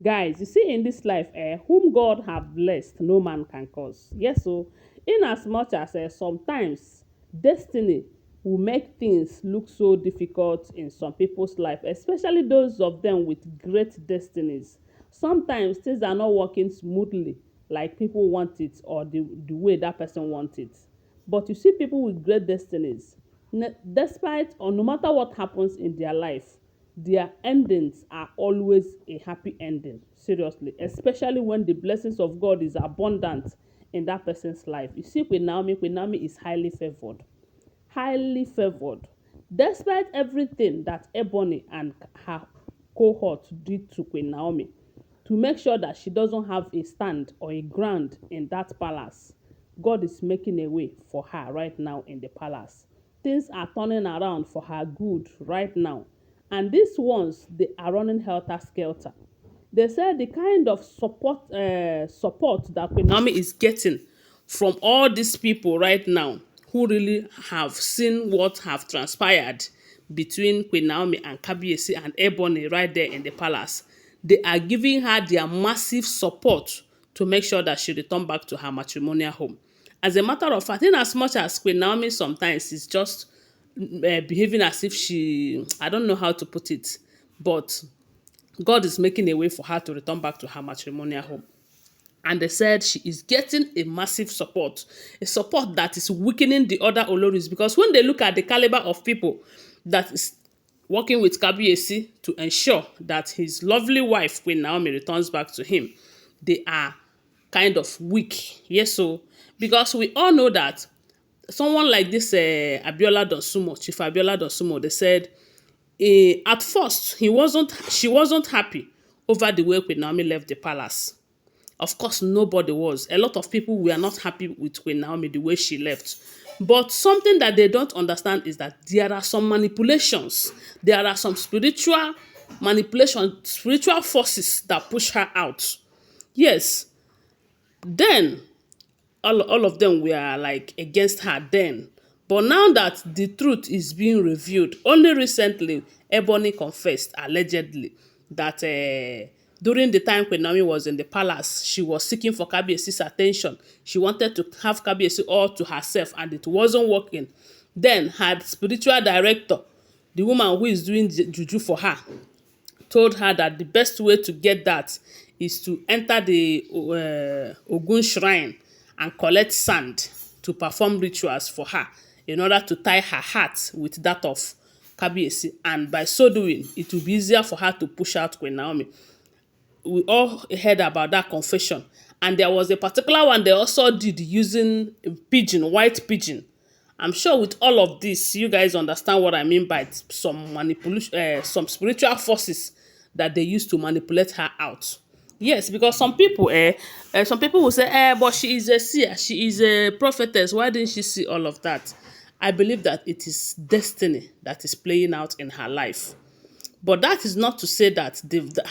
Guys, you see in this life, whom God have blessed, no man can curse. Yes, so in as much as sometimes destiny will make things look so difficult in some people's life, especially those of them with great destinies. Sometimes things are not working smoothly like people want it or the way that person wants it. But you see people with great destinies, despite or no matter what happens in their life, their endings are always a happy ending. Seriously, especially when the blessings of God is abundant in that person's life. You see, Queen Naomi is highly favored, highly favored, despite everything that Ebony and her cohort did to Queen Naomi to make sure that she doesn't have a stand or a ground in that palace. God is making a way for her right now in the palace. Things are turning around for her good right now. And these ones, they are running helter-skelter. They said the kind of support that Queen Naomi is getting from all these people right now who really have seen what have transpired between Queen Naomi and Kabiyesi and Ebony right there in the palace. They are giving her their massive support to make sure that she return back to her matrimonial home. As a matter of fact, in as much as Queen Naomi sometimes is just behaving as if she, I don't know how to put it, but God is making a way for her to return back to her matrimonial home. And they said she is getting a massive support, a support that is weakening the other Oloris, because when they look at the caliber of people that is working with Kabiyesi to ensure that his lovely wife, Queen Naomi, returns back to him, they are kind of weak. Yes, so because we all know that someone like this Abiola Donsumo, Chief Abiola Donsumo, they said at first she wasn't happy over the way Queen Naomi left the palace. Of course, nobody was. A lot of people were not happy with Queen Naomi the way she left. But something that they don't understand is that there are some manipulations. There are some spiritual manipulation, spiritual forces that push her out. Yes, then all of them were like against her then. But now that the truth is being revealed, only recently Ebony confessed allegedly that during the time when Naomi was in the palace, she was seeking for Kabiyesi's attention. She wanted to have Kabiyesi all to herself and it wasn't working. Then her spiritual director, the woman who is doing juju for her, told her that the best way to get that is to enter the Ogun shrine and collect sand to perform rituals for her in order to tie her heart with that of Kabiyesi, and by so doing it will be easier for her to push out Queen Naomi. We all heard about that confession, and there was a particular one they also did using pigeon, white pigeon. I'm sure with all of this, you guys understand what I mean by some manipulation, some spiritual forces that they use to manipulate her out. Yes, because some people will say, but she is a seer, she is a prophetess. Why didn't she see all of that? I believe that it is destiny that is playing out in her life. But that is not to say that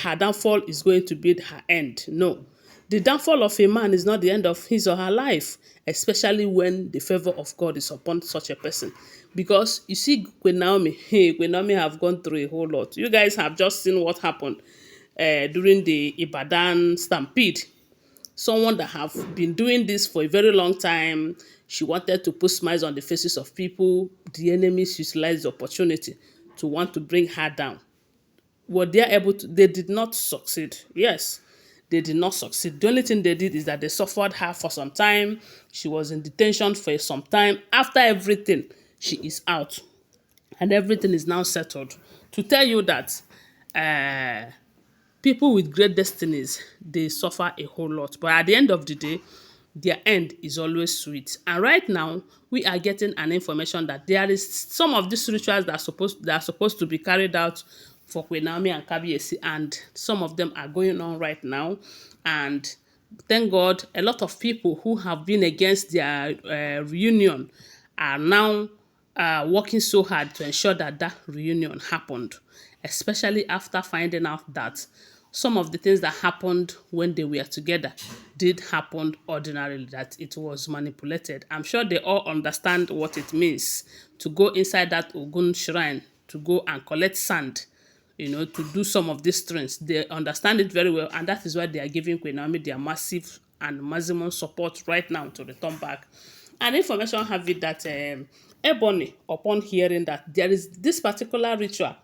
her downfall is going to be her end. No. The downfall of a man is not the end of his or her life, especially when the favor of God is upon such a person. Because you see, Queen Naomi, Queen Naomi have gone through a whole lot. You guys have just seen what happened during the Ibadan stampede. Someone that have been doing this for a very long time. She wanted to put smiles on the faces of people. The enemies utilized the opportunity to want to bring her down. Were they able to? They did not succeed. Yes, they did not succeed. The only thing they did is that they suffered her for some time. She was in detention for some time. After everything, she is out and everything is now settled. To tell you that uh, people with great destinies, they suffer a whole lot, but at the end of the day, their end is always sweet. And right now we are getting an information that there is some of these rituals that are supposed to be carried out for Queen Naomi and Kabiyesi, and some of them are going on right now. And thank God, a lot of people who have been against their reunion are now working so hard to ensure that that reunion happened, especially after finding out that some of the things that happened when they were together did happen ordinarily, that it was manipulated. I'm sure they all understand what it means to go inside that Ogun shrine to go and collect sand to do some of these things. They understand it very well, and that is why they are giving Queen Naomi their massive and maximum support right now to return back. And information have it that Ebony, upon hearing that there is this particular ritual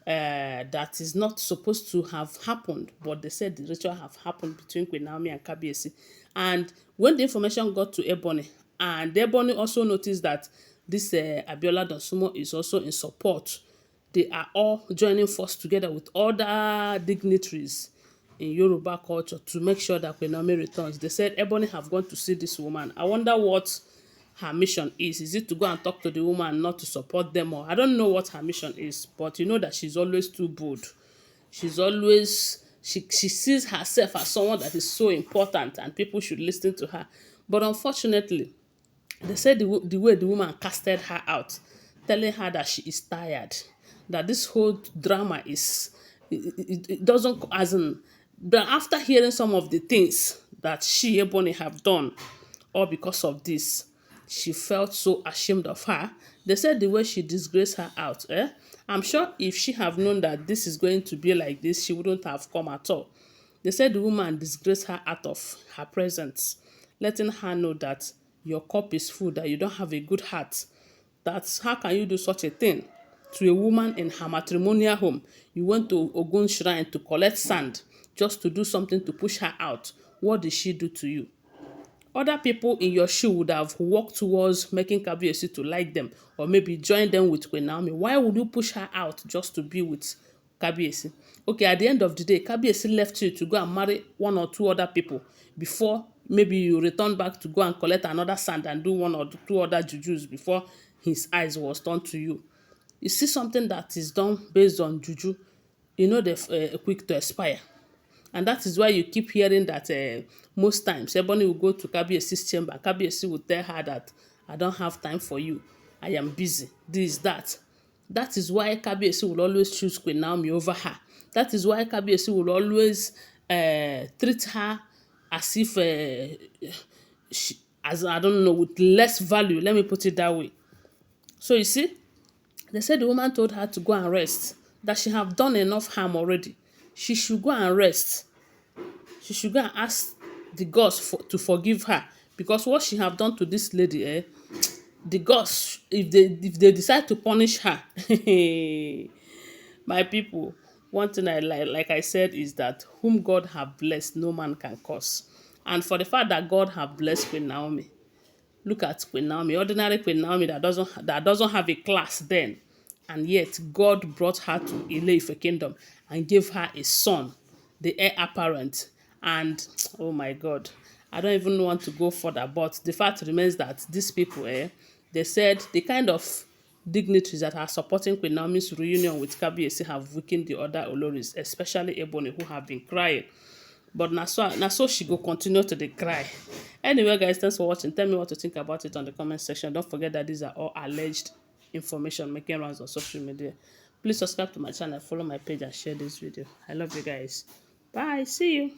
that is not supposed to have happened, but they said the ritual have happened between Queen Naomi and Kabiyesi. And when the information got to Ebony, and Ebony also noticed that this Abiola Donsumo is also in support, they are all joining force together with other dignitaries in Yoruba culture to make sure that Queen Naomi returns. They said Ebony have gone to see this woman. I wonder what her mission is. Is it to go and talk to the woman, not to support them? Or I don't know what her mission is, but you know that she's always too bold. She's always, she sees herself as someone that is so important and people should listen to her. But unfortunately, they said the way the woman casted her out, telling her that she is tired, that this whole drama is, it doesn't, as in, but after hearing some of the things that she, Ebony, have done, all because of this, she felt so ashamed of her. They said the way she disgraced her out, I'm sure if she have known that this is going to be like this, she wouldn't have come at all. They said the woman disgraced her out of her presence, letting her know that your cup is full, that you don't have a good heart. That's how can you do such a thing to a woman in her matrimonial home? You went to Ogun shrine to collect sand just to do something to push her out. What did she do to you? Other people in your shoe would have walked towards making Kabiyesi to like them, or maybe join them with Queen Naomi. Why would you push her out just to be with Kabiyesi? Okay, at the end of the day, Kabiyesi left you to go and marry one or two other people before maybe you return back to go and collect another sand and do one or two other jujus before his eyes was turned to you. You see something that is done based on juju, they're quick to expire. And that is why you keep hearing that most times Ebony will go to Kabiyesi's chamber. Kabiyesi will tell her that I don't have time for you. I am busy. This, that. That is why Kabiyesi will always choose Queen Naomi over her. That is why Kabiyesi will always treat her as if as I don't know, with less value. Let me put it that way. So you see, they said the woman told her to go and rest, that she have done enough harm already. She should go and rest. She should go and ask the gods to forgive her, because what she have done to this lady, the gods, if they decide to punish her, my people, one thing I like I said is that whom God have blessed, no man can curse. And for the fact that God have blessed Queen Naomi, look at Queen Naomi, ordinary Queen Naomi that doesn't have a class then, and yet God brought her to Ile-Ife kingdom and gave her a son, the heir apparent. And oh my God, I don't even want to go further, but the fact remains that these people, they said the kind of dignitaries that are supporting Queen Naomi's reunion with Kabiyesi have weakened the other Olories, especially Ebony, who have been crying. But na so she go continue to dey cry. Anyway, guys, thanks for watching. Tell me what you think about it on the comment section. Don't forget that these are all alleged information making rounds on social media. Please subscribe to my channel, follow my page, and share this video. I love you guys. Bye. See you.